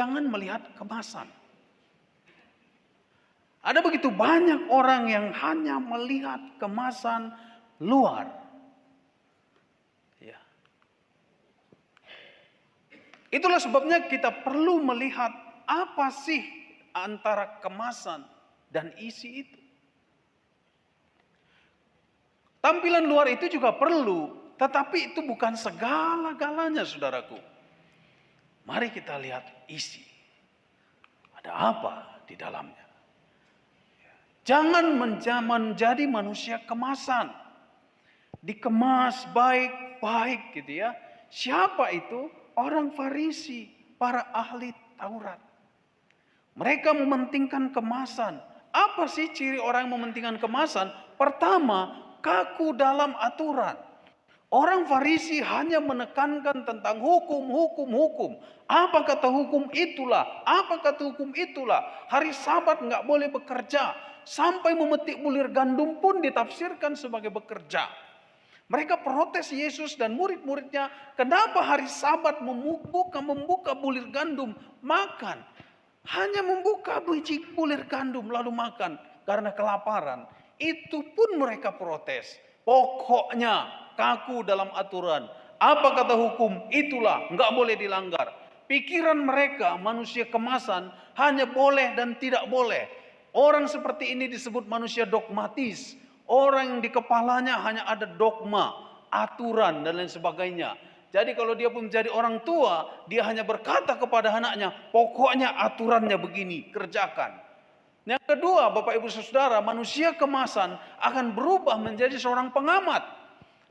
jangan melihat kemasan. Ada begitu banyak orang yang hanya melihat kemasan luar. Ya. Itulah sebabnya kita perlu melihat apa sih antara kemasan dan isi itu. Tampilan luar itu juga perlu, tetapi itu bukan segala-galanya, saudaraku. Mari kita lihat isi. Ada apa di dalamnya? Jangan menjadi manusia kemasan. Dikemas baik-baik gitu ya. Siapa itu? Orang Farisi, para ahli Taurat. Mereka mementingkan kemasan. Apa sih ciri orang yang mementingkan kemasan? Pertama, kaku dalam aturan. Orang Farisi hanya menekankan tentang hukum. Apa kata hukum itulah. Apa kata hukum itulah. Hari Sabat nggak boleh bekerja. Sampai memetik bulir gandum pun ditafsirkan sebagai bekerja. Mereka protes Yesus dan murid-muridnya. Kenapa hari Sabat membuka bulir gandum makan. Hanya membuka biji bulir gandum lalu makan. Karena kelaparan. Itu pun mereka protes. Pokoknya kaku dalam aturan. Apa kata hukum? Itulah, nggak boleh dilanggar. Pikiran mereka manusia kemasan hanya boleh dan tidak boleh. Orang seperti ini disebut manusia dogmatis. Orang yang di kepalanya hanya ada dogma, aturan dan lain sebagainya. Jadi kalau dia pun menjadi orang tua, dia hanya berkata kepada anaknya, pokoknya aturannya begini, kerjakan. Yang kedua, Bapak Ibu Saudara, manusia kemasan akan berubah menjadi seorang pengamat,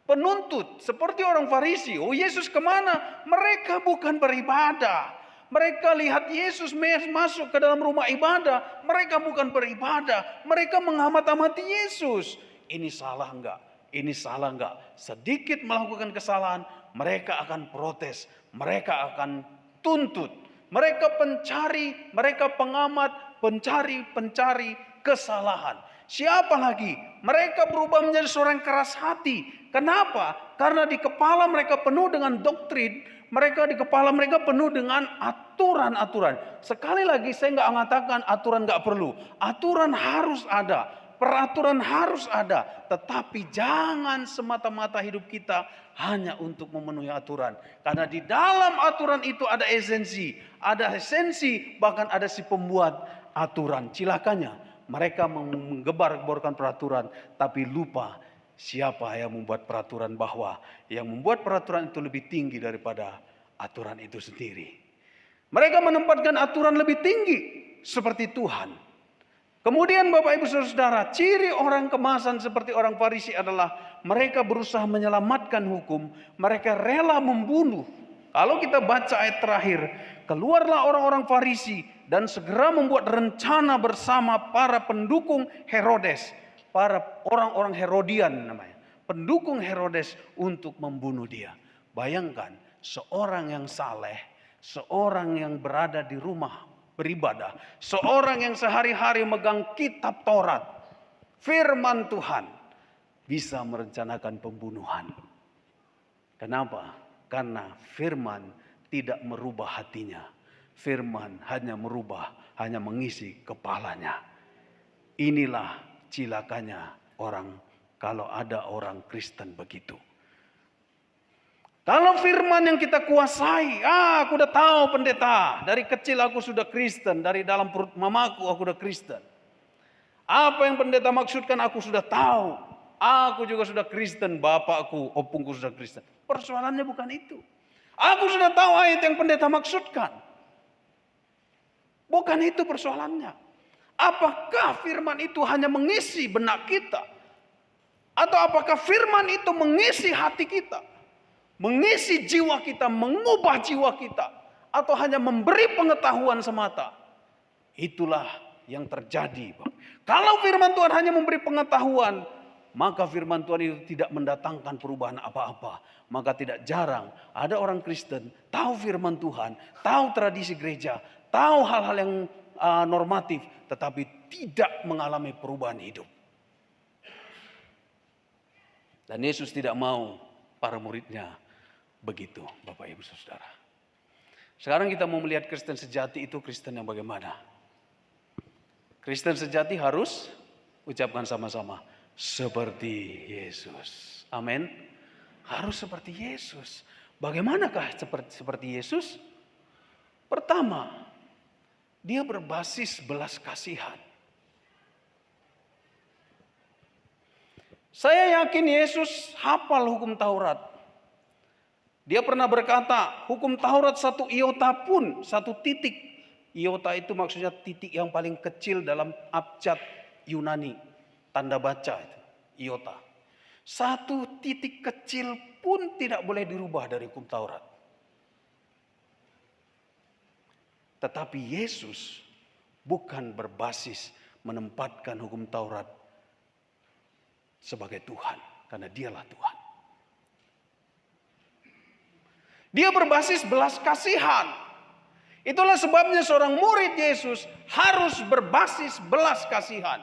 penuntut, seperti orang Farisi. Oh, Yesus kemana? Mereka bukan beribadah. Mereka lihat Yesus masuk ke dalam rumah ibadah. Mereka bukan beribadah. Mereka mengamat-amati Yesus. Ini salah enggak? Ini salah enggak? Sedikit melakukan kesalahan, mereka akan protes. Mereka akan tuntut. Mereka pencari, mereka pengamat, pencari kesalahan. Siapa lagi? Mereka berubah menjadi seorang keras hati. Kenapa? Karena di kepala mereka penuh dengan doktrin. Mereka di kepala mereka penuh dengan aturan-aturan. Sekali lagi saya nggak mengatakan aturan nggak perlu. Aturan harus ada. Peraturan harus ada. Tetapi jangan semata-mata hidup kita hanya untuk memenuhi aturan. Karena di dalam aturan itu ada esensi. Ada esensi, bahkan ada si pembuat aturan. Cilakanya mereka menggebar-geborkan peraturan. Tapi lupa siapa yang membuat peraturan, bahwa yang membuat peraturan itu lebih tinggi daripada aturan itu sendiri. Mereka menempatkan aturan lebih tinggi seperti Tuhan. Kemudian Bapak Ibu Saudara, ciri orang kemasan seperti orang Farisi adalah mereka berusaha menyelamatkan hukum. Mereka rela membunuh. Kalau kita baca ayat terakhir, keluarlah orang-orang Farisi dan segera membuat rencana bersama para pendukung Herodes. Para orang-orang Herodian namanya. Pendukung Herodes untuk membunuh dia. Bayangkan, seorang yang saleh, seorang yang berada di rumah beribadah, seorang yang sehari-hari megang kitab Taurat, firman Tuhan, bisa merencanakan pembunuhan. Kenapa? Karena firman tidak merubah hatinya. Firman hanya mengisi kepalanya. Inilah cilakanya orang, kalau ada orang Kristen begitu. Kalau firman yang kita kuasai, aku udah tahu pendeta, dari kecil aku sudah Kristen, dari dalam perut mamaku aku sudah Kristen. Apa yang pendeta maksudkan aku sudah tahu. Aku juga sudah Kristen, bapakku, opungku sudah Kristen. Persoalannya bukan itu. Aku sudah tahu ayat yang pendeta maksudkan. Bukan itu persoalannya. Apakah firman itu hanya mengisi benak kita? Atau apakah firman itu mengisi hati kita? Mengisi jiwa kita, mengubah jiwa kita, atau hanya memberi pengetahuan semata? Itulah yang terjadi. Kalau firman Tuhan hanya memberi pengetahuan, maka firman Tuhan itu tidak mendatangkan perubahan apa-apa. Maka tidak jarang ada orang Kristen tahu firman Tuhan, tahu tradisi gereja, tahu hal-hal yang normatif, tetapi tidak mengalami perubahan hidup. Dan Yesus tidak mau para muridnya begitu, Bapak Ibu Saudara. Sekarang kita mau melihat Kristen sejati itu Kristen yang bagaimana? Kristen sejati harus, ucapkan sama-sama, seperti Yesus. Amin. Harus seperti Yesus. Bagaimanakah seperti Yesus? Pertama, dia berbasis belas kasihan. Saya yakin Yesus hafal hukum Taurat. Dia pernah berkata, hukum Taurat satu iota pun, satu titik. Iota itu maksudnya titik yang paling kecil dalam abjad Yunani. Tanda baca itu, iota. Satu titik kecil pun tidak boleh dirubah dari hukum Taurat. Tetapi Yesus bukan berbasis menempatkan hukum Taurat sebagai Tuhan. Karena dialah Tuhan. Dia berbasis belas kasihan. Itulah sebabnya seorang murid Yesus harus berbasis belas kasihan.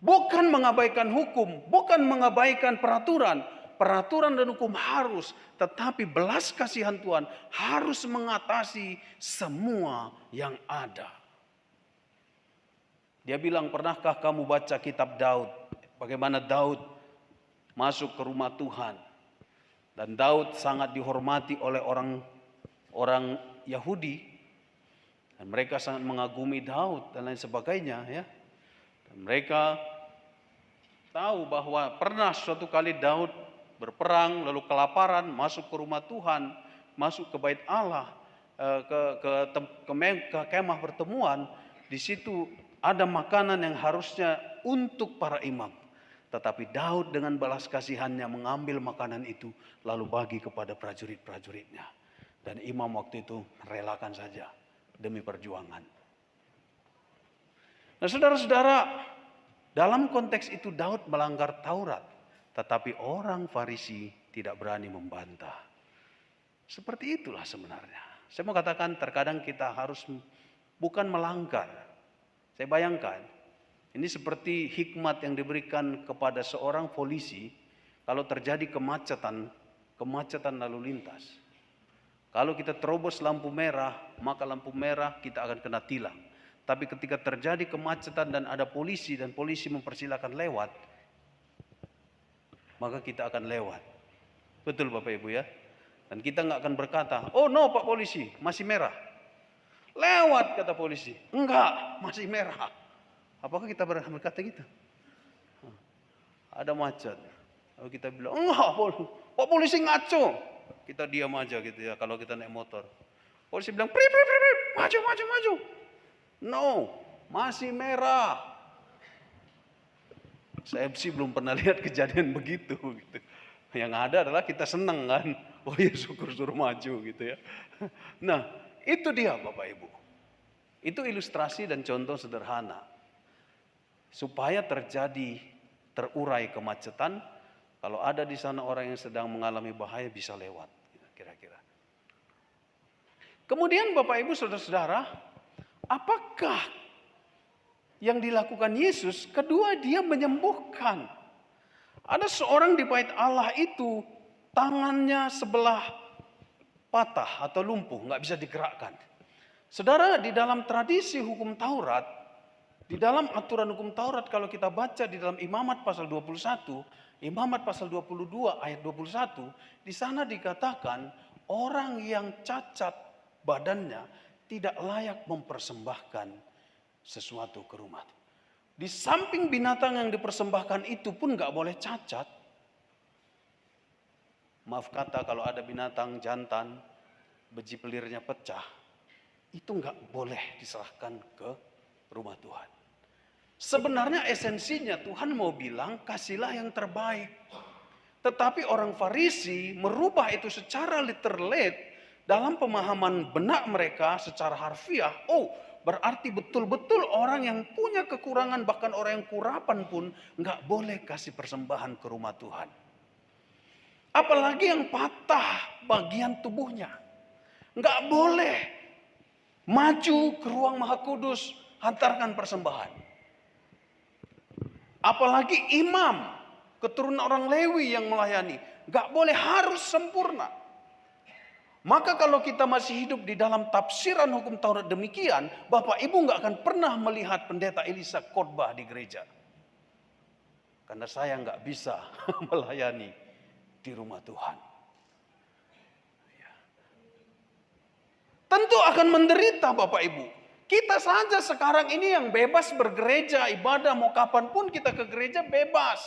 Bukan mengabaikan hukum, bukan mengabaikan peraturan. Peraturan dan hukum harus, tetapi belas kasihan Tuhan harus mengatasi semua yang ada. Dia bilang, pernahkah kamu baca kitab Daud? Bagaimana Daud masuk ke rumah Tuhan. Dan Daud sangat dihormati oleh orang Yahudi. Dan mereka sangat mengagumi Daud dan lain sebagainya. Ya. Dan mereka tahu bahwa pernah suatu kali Daud berperang lalu kelaparan, masuk ke rumah Tuhan, masuk ke bait Allah, ke kemah pertemuan. Di situ ada makanan yang harusnya untuk para imam. Tetapi Daud dengan balas kasihannya mengambil makanan itu lalu bagi kepada prajurit-prajuritnya. Dan imam waktu itu merelakan saja demi perjuangan. Nah saudara-saudara, dalam konteks itu Daud melanggar Taurat. Tetapi orang Farisi tidak berani membantah. Seperti itulah sebenarnya. Saya mau katakan terkadang kita harus bukan melanggar. Saya bayangkan. Ini seperti hikmat yang diberikan kepada seorang polisi kalau terjadi kemacetan lalu lintas. Kalau kita terobos lampu merah, maka lampu merah kita akan kena tilang. Tapi ketika terjadi kemacetan dan ada polisi dan polisi mempersilakan lewat, maka kita akan lewat. Betul Bapak Ibu ya? Dan kita nggak akan berkata, oh no Pak Polisi, masih merah. Lewat kata polisi. Enggak, masih merah. Apakah kita berkata gitu? Ada macet. Lalu kita bilang, enggak, Pak Polisi ngaco. Kita diam aja gitu ya kalau kita naik motor. Polisi bilang, prip, maju. No, masih merah. Saya sih belum pernah lihat kejadian begitu. Gitu. Yang ada adalah kita senang kan. Oh ya syukur suruh maju gitu ya. Nah itu dia Bapak Ibu. Itu ilustrasi dan contoh sederhana. Supaya terurai kemacetan, kalau ada di sana orang yang sedang mengalami bahaya bisa lewat, kira-kira. Kemudian Bapak Ibu Saudara-saudara, apakah yang dilakukan Yesus? Kedua, dia menyembuhkan. Ada seorang di bait Allah itu tangannya sebelah patah atau lumpuh, nggak bisa digerakkan. Saudara, di dalam tradisi hukum Taurat, di dalam aturan hukum Taurat kalau kita baca di dalam Imamat pasal 21, Imamat pasal 22 ayat 21, di sana dikatakan orang yang cacat badannya tidak layak mempersembahkan sesuatu ke rumah. Di samping binatang yang dipersembahkan itu pun nggak boleh cacat. Maaf kata kalau ada binatang jantan, beji pelirnya pecah, itu nggak boleh diserahkan ke rumah Tuhan. Sebenarnya esensinya Tuhan mau bilang kasihlah yang terbaik. Tetapi orang Farisi merubah itu secara literate dalam pemahaman benak mereka secara harfiah. Oh, berarti betul-betul orang yang punya kekurangan bahkan orang yang kurapan pun nggak boleh kasih persembahan ke rumah Tuhan. Apalagi yang patah bagian tubuhnya. Nggak boleh maju ke ruang Maha Kudus hantarkan persembahan. Apalagi imam, keturunan orang Lewi yang melayani. Gak boleh, harus sempurna. Maka kalau kita masih hidup di dalam tafsiran hukum Taurat demikian, Bapak Ibu nggak akan pernah melihat pendeta Elisa khotbah di gereja. Karena saya nggak bisa melayani di rumah Tuhan. Tentu akan menderita Bapak Ibu. Kita saja sekarang ini yang bebas bergereja, ibadah, mau kapanpun kita ke gereja bebas.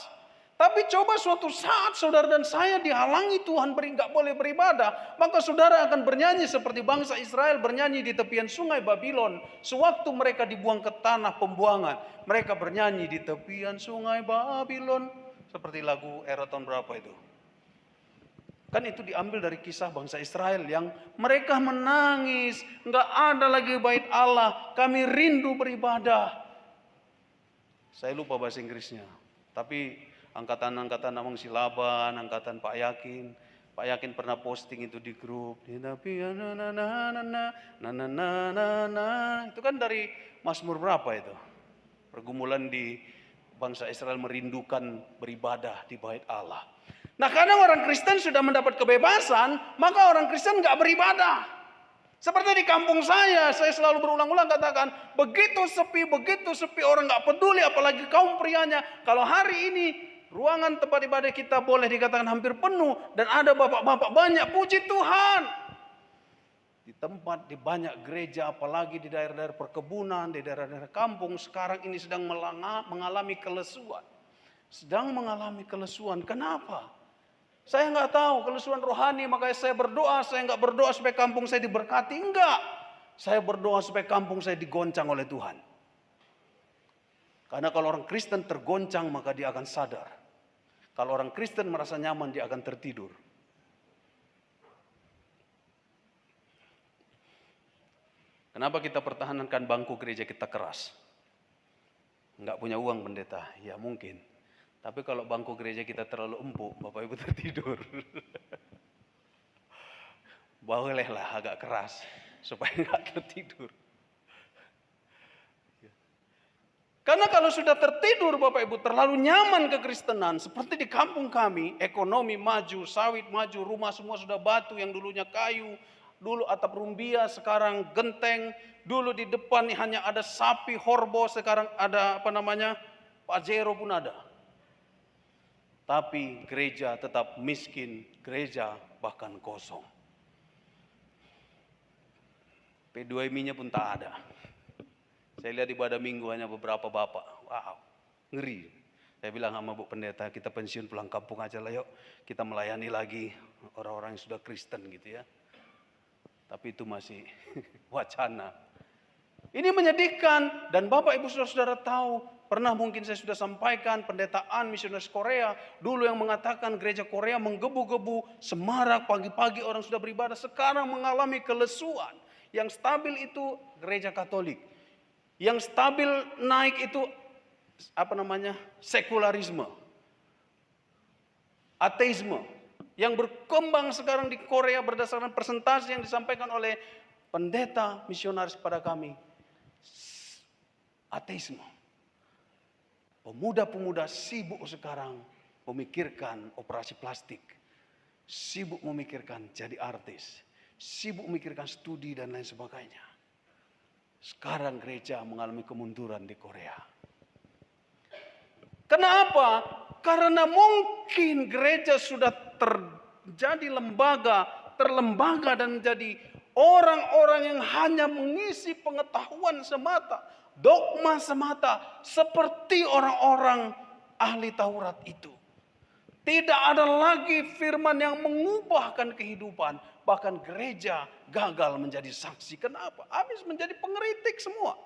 Tapi coba suatu saat saudara dan saya dihalangi Tuhan nggak boleh beribadah, maka saudara akan bernyanyi seperti bangsa Israel bernyanyi di tepian sungai Babylon. Sewaktu mereka dibuang ke tanah pembuangan, mereka bernyanyi di tepian sungai Babylon. Seperti lagu era tahun berapa itu? Kan itu diambil dari kisah bangsa Israel yang mereka menangis, nggak ada lagi bait Allah, kami rindu beribadah. Saya lupa bahasa Inggrisnya, tapi angkatan-angkatan Amang Silaban, angkatan Pak Yakin. Pak Yakin pernah posting itu di grup. Itu kan dari Mazmur berapa itu? Pergumulan di bangsa Israel merindukan beribadah di bait Allah. Nah, karena orang Kristen sudah mendapat kebebasan, maka orang Kristen nggak beribadah. Seperti di kampung saya selalu berulang-ulang katakan, begitu sepi orang nggak peduli, apalagi kaum prianya. Kalau hari ini ruangan tempat ibadah kita boleh dikatakan hampir penuh dan ada bapak-bapak banyak, puji Tuhan. Di banyak gereja, apalagi di daerah-daerah perkebunan, di daerah-daerah kampung, sekarang ini sedang mengalami kelesuan. Kenapa? Saya nggak tahu, kelesuan rohani, makanya saya berdoa. Saya nggak berdoa supaya kampung saya diberkati, enggak. Saya berdoa supaya kampung saya digoncang oleh Tuhan. Karena kalau orang Kristen tergoncang, maka dia akan sadar. Kalau orang Kristen merasa nyaman, dia akan tertidur. Kenapa kita pertahankan bangku gereja kita keras? Nggak punya uang pendeta? Ya mungkin. Tapi kalau bangku gereja kita terlalu empuk, Bapak Ibu tertidur. Bolehlah agak keras supaya nggak tertidur. Karena kalau sudah tertidur Bapak Ibu terlalu nyaman kekristenan, seperti di kampung kami, ekonomi maju, sawit maju, rumah semua sudah batu yang dulunya kayu, dulu atap rumbia, sekarang genteng, dulu di depan hanya ada sapi horbo, sekarang ada Pajero pun ada. Tapi gereja tetap miskin, gereja bahkan kosong. P2Mi-nya pun tak ada. Saya lihat ibadah minggu hanya beberapa bapak. Wow, ngeri. Saya bilang sama Bu Pendeta, kita pensiun pulang kampung aja lah yuk. Kita melayani lagi orang-orang yang sudah Kristen gitu ya. Tapi itu masih wacana. Ini menyedihkan dan Bapak Ibu saudara tahu, pernah mungkin saya sudah sampaikan pendetaan misionaris Korea dulu yang mengatakan gereja Korea menggebu-gebu, semarak, pagi-pagi orang sudah beribadah, sekarang mengalami kelesuan. Yang stabil itu gereja Katolik. Yang stabil naik itu sekularisme. Ateisme. Yang berkembang sekarang di Korea berdasarkan presentasi yang disampaikan oleh pendeta misionaris pada kami. Ateisme. Pemuda-pemuda sibuk sekarang memikirkan operasi plastik. Sibuk memikirkan jadi artis. Sibuk memikirkan studi dan lain sebagainya. Sekarang gereja mengalami kemunduran di Korea. Kenapa? Karena mungkin gereja sudah terjadi terlembaga dan menjadi orang-orang yang hanya mengisi pengetahuan semata, dogma semata, seperti orang-orang ahli Taurat itu. Tidak ada lagi firman yang mengubahkan kehidupan. Bahkan gereja gagal menjadi saksi. Kenapa? Habis menjadi pengkritik semua.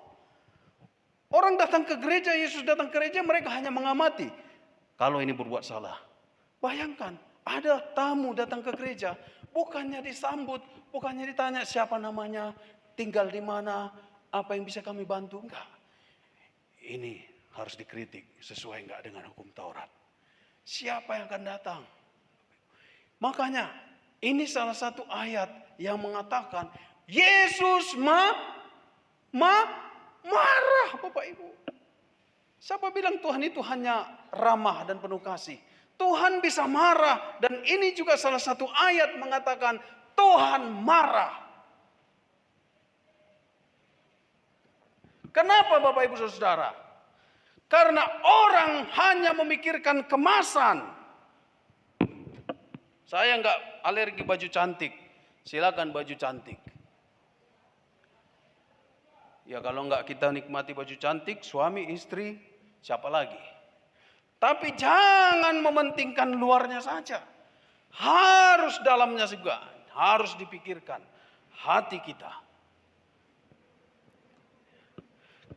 Orang datang ke gereja, Yesus datang ke gereja, mereka hanya mengamati. Kalau ini berbuat salah. Bayangkan, ada tamu datang ke gereja. Bukannya disambut, bukannya ditanya siapa namanya, tinggal di mana, apa yang bisa kami bantu. Enggak. Ini harus dikritik sesuai enggak dengan hukum Taurat. Siapa yang akan datang? Makanya ini salah satu ayat yang mengatakan Yesus marah Bapak Ibu. Siapa bilang Tuhan itu hanya ramah dan penuh kasih? Tuhan bisa marah dan ini juga salah satu ayat mengatakan Tuhan marah. Kenapa Bapak Ibu Saudara? Karena orang hanya memikirkan kemasan. Saya nggak alergi baju cantik. Silakan baju cantik. Ya kalau nggak kita nikmati baju cantik, suami, istri, siapa lagi? Tapi jangan mementingkan luarnya saja. Harus dalamnya juga. Harus dipikirkan. Hati kita.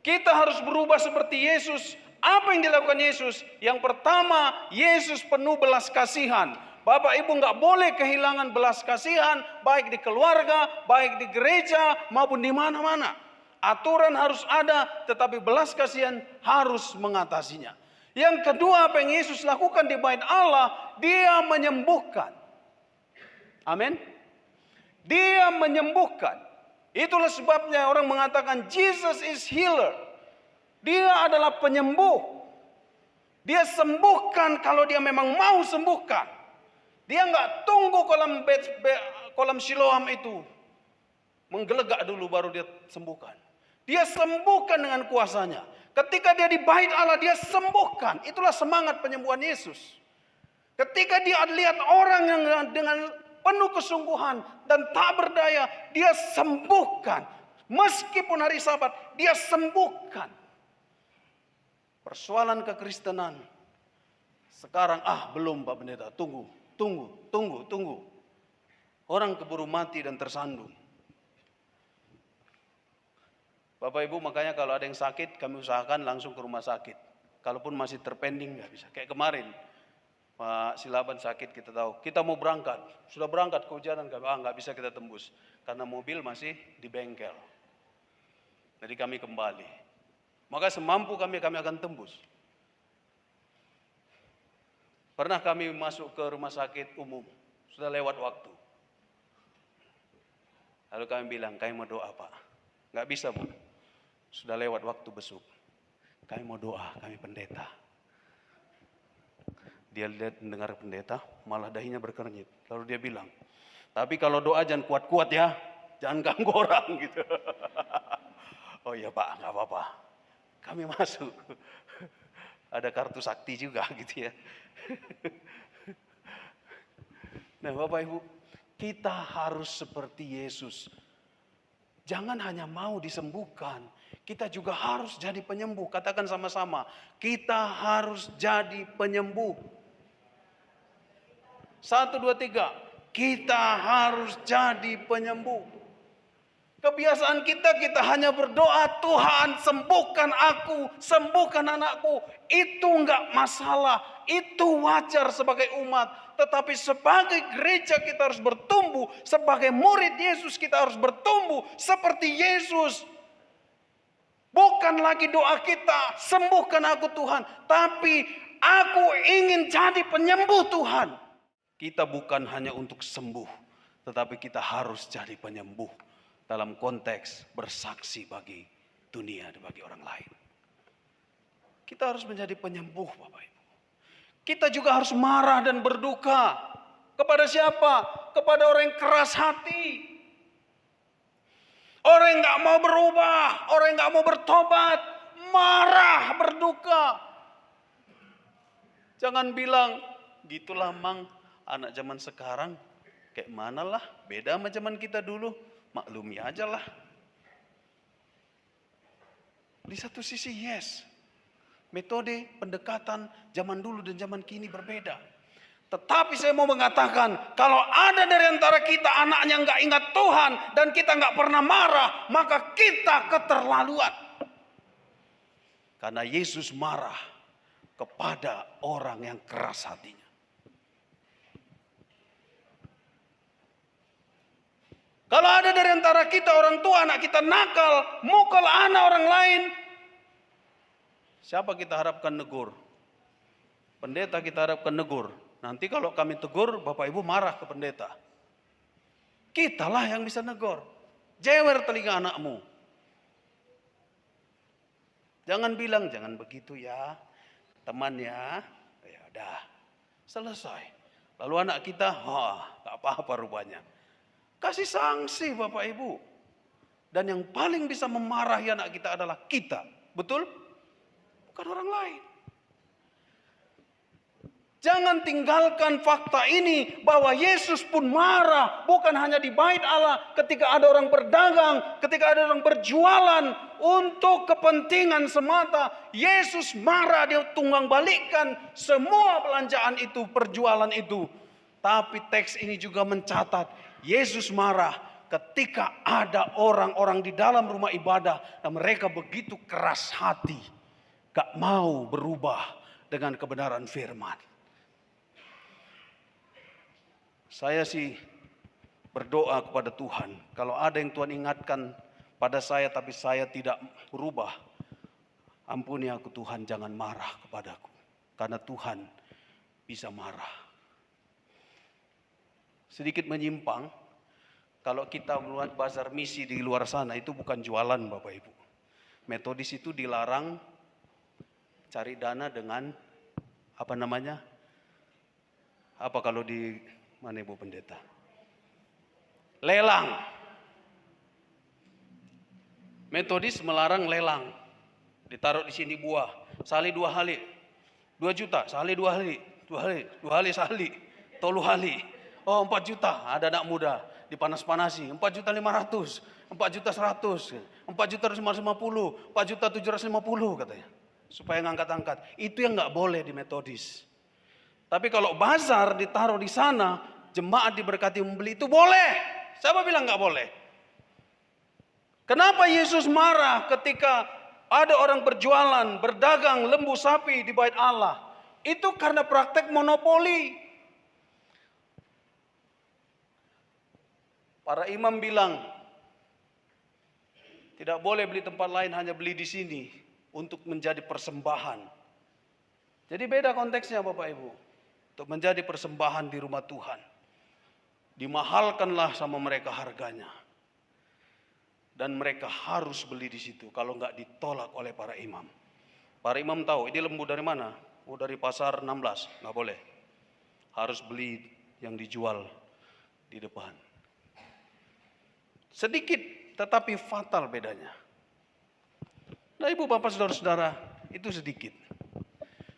Kita harus berubah seperti Yesus. Apa yang dilakukan Yesus? Yang pertama, Yesus penuh belas kasihan. Bapak Ibu nggak boleh kehilangan belas kasihan, baik di keluarga, baik di gereja, maupun di mana-mana. Aturan harus ada, tetapi belas kasihan harus mengatasinya. Yang kedua, apa yang Yesus lakukan di bait Allah, dia menyembuhkan. Amin. Dia menyembuhkan. Itulah sebabnya orang mengatakan Jesus is healer. Dia adalah penyembuh. Dia sembuhkan kalau dia memang mau sembuhkan. Dia nggak tunggu kolam Siloam itu menggelegak dulu baru dia sembuhkan. Dia sembuhkan dengan kuasanya. Ketika dia di bait Allah, dia sembuhkan. Itulah semangat penyembuhan Yesus. Ketika dia lihat orang yang dengan penuh kesungguhan dan tak berdaya, dia sembuhkan. Meskipun hari Sabat, dia sembuhkan. Persoalan kekristenan sekarang, belum Pak Pendeta, tunggu. Orang keburu mati dan tersandung. Bapak Ibu, makanya kalau ada yang sakit, kami usahakan langsung ke rumah sakit. Kalaupun masih terpending, nggak bisa. Kayak kemarin, Pak Silaban sakit, kita tahu. Kita mau berangkat, sudah berangkat kehujanan, nggak bisa kita tembus. Karena mobil masih di bengkel. Jadi kami kembali. Maka semampu kami akan tembus. Pernah kami masuk ke rumah sakit umum, sudah lewat waktu. Lalu kami bilang, kami mau doa Pak. Nggak bisa Bu, sudah lewat waktu besuk. Kami mau doa, kami pendeta. Dia lihat mendengar pendeta, malah dahinya berkernyit. Lalu dia bilang, tapi kalau doa jangan kuat-kuat ya, jangan ganggu orang gitu. Oh iya Pak, nggak apa-apa. Kami masuk. Ada kartu sakti juga gitu ya. Nah Bapak Ibu, kita harus seperti Yesus. Jangan hanya mau disembuhkan, kita juga harus jadi penyembuh. Katakan sama-sama, kita harus jadi penyembuh. 1, 2, 3. Kita harus jadi penyembuh. Kebiasaan kita hanya berdoa, Tuhan sembuhkan aku, sembuhkan anakku. Itu enggak masalah, itu wajar sebagai umat. Tetapi sebagai gereja kita harus bertumbuh, sebagai murid Yesus kita harus bertumbuh seperti Yesus. Bukan lagi doa kita, sembuhkan aku Tuhan. Tapi aku ingin jadi penyembuh Tuhan. Kita bukan hanya untuk sembuh, tetapi kita harus jadi penyembuh. Dalam konteks bersaksi bagi dunia dan bagi orang lain. Kita harus menjadi penyembuh Bapak Ibu. Kita juga harus marah dan berduka. Kepada siapa? Kepada orang yang keras hati. Orang yang gak mau berubah. Orang yang gak mau bertobat. Marah, berduka. Jangan bilang, gitulah Mang, anak zaman sekarang. Kayak mana lah, beda sama zaman kita dulu. Maklumi aja lah. Di satu sisi yes, metode pendekatan zaman dulu dan zaman kini berbeda. Tetapi saya mau mengatakan, kalau ada dari antara kita anaknya nggak ingat Tuhan dan kita nggak pernah marah, maka kita keterlaluan. Karena Yesus marah kepada orang yang keras hatinya. Kalau ada dari antara kita orang tua, anak kita nakal, mukul anak orang lain, siapa kita harapkan negur? Pendeta kita harapkan negur. Nanti kalau kami tegur, Bapak Ibu marah ke pendeta. Kitalah yang bisa negur. Jewer telinga anakmu. Jangan bilang, jangan begitu ya, teman ya. Ya udah, selesai. Lalu anak kita, gak apa-apa rupanya. Kasih sanksi Bapak Ibu. Dan yang paling bisa memarahi anak kita adalah kita. Betul? Bukan orang lain. Jangan tinggalkan fakta ini bahwa Yesus pun marah bukan hanya di bait Allah ketika ada orang berdagang, ketika ada orang berjualan untuk kepentingan semata. Yesus marah, dia tunggang balikkan semua belanjaan itu, perjualan itu. Tapi teks ini juga mencatat Yesus marah ketika ada orang-orang di dalam rumah ibadah dan mereka begitu keras hati, gak mau berubah dengan kebenaran firman. Saya sih berdoa kepada Tuhan, kalau ada yang Tuhan ingatkan pada saya tapi saya tidak berubah, ampuni aku Tuhan, jangan marah kepadaku. Karena Tuhan bisa marah. Sedikit menyimpang, kalau kita membuat bazar misi di luar sana itu bukan jualan Bapak Ibu. Metodis itu dilarang cari dana dengan apa kalau di mana Ibu Pendeta? Lelang. Metodis melarang lelang. Ditaruh di sini buah. Sali 2 hari. 2 juta. Sali 2 hari. 2 hari sali. Tolu hari. Oh 4 juta. Ada anak muda. Dipanas-panasi. 4 juta 500. 4 juta 100. 4 juta 550. 4 juta 750 katanya. Supaya ngangkat-angkat. Itu yang gak boleh di Metodis. Tapi kalau bazar ditaruh di sana, jemaat diberkati membeli, itu boleh. Siapa bilang nggak boleh? Kenapa Yesus marah ketika ada orang berjualan, berdagang lembu sapi di bait Allah? Itu karena praktek monopoli. Para imam bilang, tidak boleh beli tempat lain, hanya beli di sini untuk menjadi persembahan. Jadi beda konteksnya Bapak Ibu. Untuk menjadi persembahan di rumah Tuhan. Dimahalkanlah sama mereka harganya. Dan mereka harus beli di situ. Kalau enggak ditolak oleh para imam. Para imam tahu, ini lembu dari mana? Oh dari pasar 16. Enggak boleh. Harus beli yang dijual di depan. Sedikit tetapi fatal bedanya. Nah ibu bapak saudara-saudara, itu sedikit.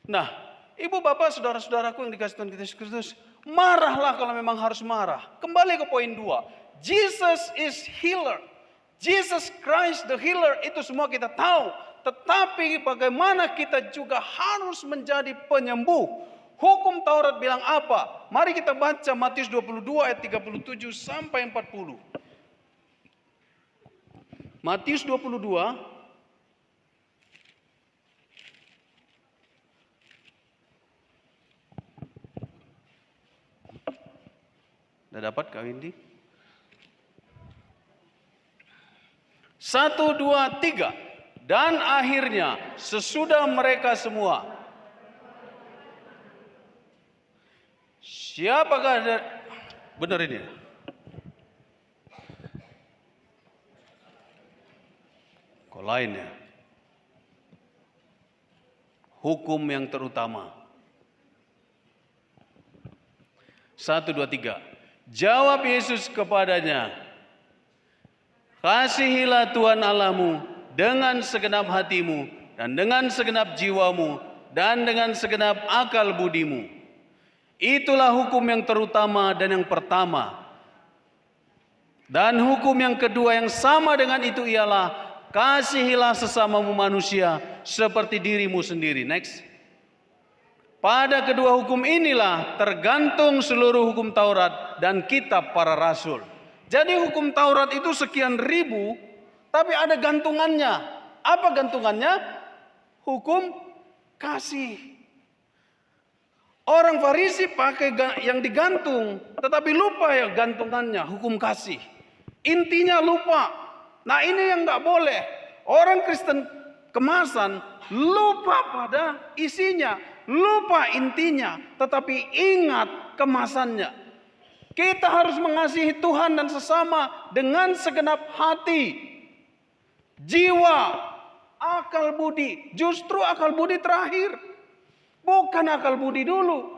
Nah, ibu bapak saudara-saudaraku yang dikasih Tuhan Yesus Kristus, marahlah kalau memang harus marah. Kembali ke poin 2. Jesus is healer. Jesus Christ the healer, itu semua kita tahu. Tetapi bagaimana kita juga harus menjadi penyembuh. Hukum Taurat bilang apa? Mari kita baca Matius 22 ayat 37 sampai 40. Matius 22 Sudah dapat Kak Windy? 1, 2, 3. Dan akhirnya sesudah mereka semua. Siapakah benar ini? Kok lain ya? Hukum yang terutama. 1, 2, 3. Jawab Yesus kepadanya, kasihilah Tuhan Allahmu dengan segenap hatimu dan dengan segenap jiwamu dan dengan segenap akal budimu. Itulah hukum yang terutama dan yang pertama. Dan hukum yang kedua yang sama dengan itu ialah kasihilah sesamamu manusia seperti dirimu sendiri. Next. Pada kedua hukum inilah tergantung seluruh hukum Taurat dan kitab para rasul. Jadi hukum Taurat itu sekian ribu, tapi ada gantungannya. Apa gantungannya? Hukum kasih. Orang Farisi pakai yang digantung, tetapi lupa ya gantungannya, hukum kasih. Intinya lupa. Nah ini yang nggak boleh. Orang Kristen kemasan lupa pada isinya. Lupa intinya, tetapi ingat kemasannya. Kita harus mengasihi Tuhan dan sesama dengan segenap hati, jiwa, akal budi. Justru akal budi terakhir. Bukan akal budi dulu,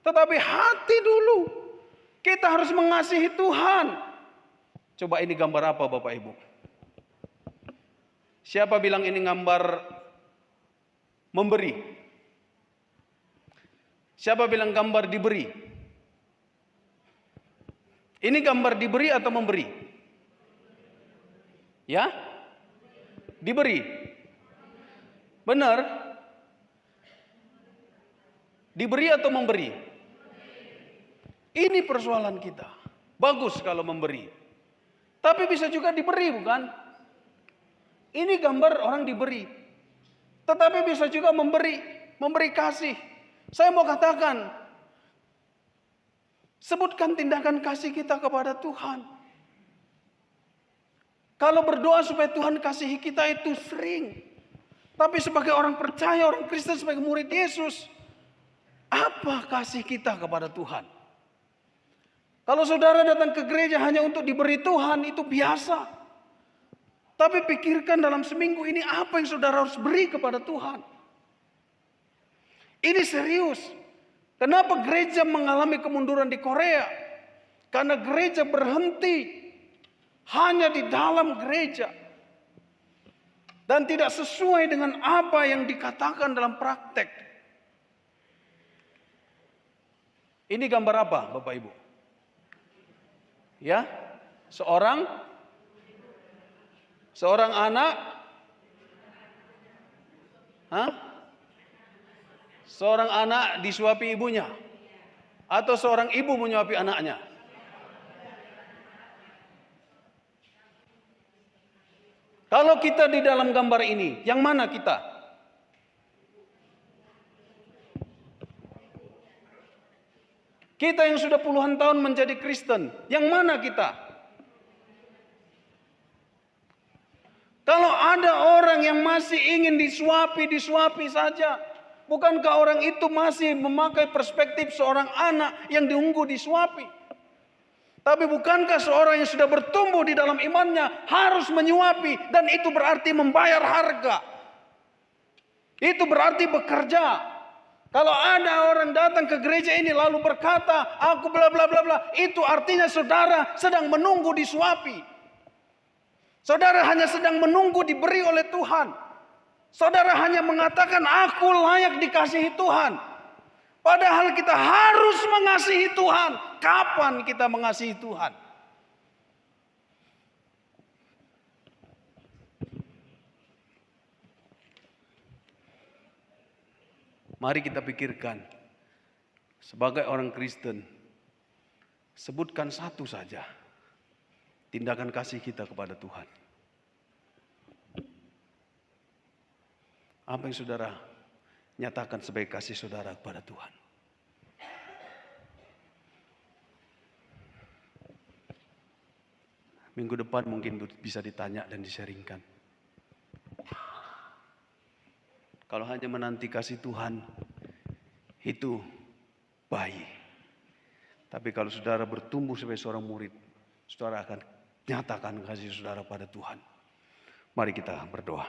tetapi hati dulu. Kita harus mengasihi Tuhan. Coba ini gambar apa Bapak Ibu? Siapa bilang ini gambar memberi? Siapa bilang gambar diberi? Ini gambar diberi atau memberi? Ya? Diberi. Benar? Diberi atau memberi? Ini persoalan kita. Bagus kalau memberi. Tapi bisa juga diberi, bukan? Ini gambar orang diberi. Tetapi bisa juga memberi kasih. Saya mau katakan, sebutkan tindakan kasih kita kepada Tuhan. Kalau berdoa supaya Tuhan kasihi kita itu sering. Tapi sebagai orang percaya, orang Kristen, sebagai murid Yesus, apa kasih kita kepada Tuhan? Kalau saudara datang ke gereja hanya untuk diberi Tuhan, itu biasa. Tapi pikirkan dalam seminggu ini apa yang saudara harus beri kepada Tuhan. Ini serius. Kenapa gereja mengalami kemunduran di Korea? Karena gereja berhenti hanya di dalam gereja. Dan tidak sesuai dengan apa yang dikatakan dalam praktek. Ini gambar apa Bapak Ibu? Ya, seorang anak, seorang anak disuapi ibunya, atau seorang ibu menyuapi anaknya. Kalau kita di dalam gambar ini, yang mana kita? Kita yang sudah puluhan tahun menjadi Kristen, yang mana kita? Kalau ada orang yang masih ingin disuapi saja, bukankah orang itu masih memakai perspektif seorang anak yang diunggu disuapi? Tapi bukankah seorang yang sudah bertumbuh di dalam imannya harus menyuapi, dan itu berarti membayar harga. Itu berarti bekerja. Kalau ada orang datang ke gereja ini lalu berkata, aku bla bla bla bla, itu artinya saudara sedang menunggu disuapi. Saudara hanya sedang menunggu diberi oleh Tuhan. Saudara hanya mengatakan, aku layak dikasihi Tuhan. Padahal kita harus mengasihi Tuhan. Kapan kita mengasihi Tuhan? Mari kita pikirkan, sebagai orang Kristen, sebutkan satu saja tindakan kasih kita kepada Tuhan. Apa yang saudara nyatakan sebagai kasih saudara kepada Tuhan? Minggu depan mungkin bisa ditanya dan disaringkan. Kalau hanya menanti kasih Tuhan, itu baik. Tapi kalau saudara bertumbuh sebagai seorang murid, saudara akan nyatakan kasih saudara pada Tuhan. Mari kita berdoa.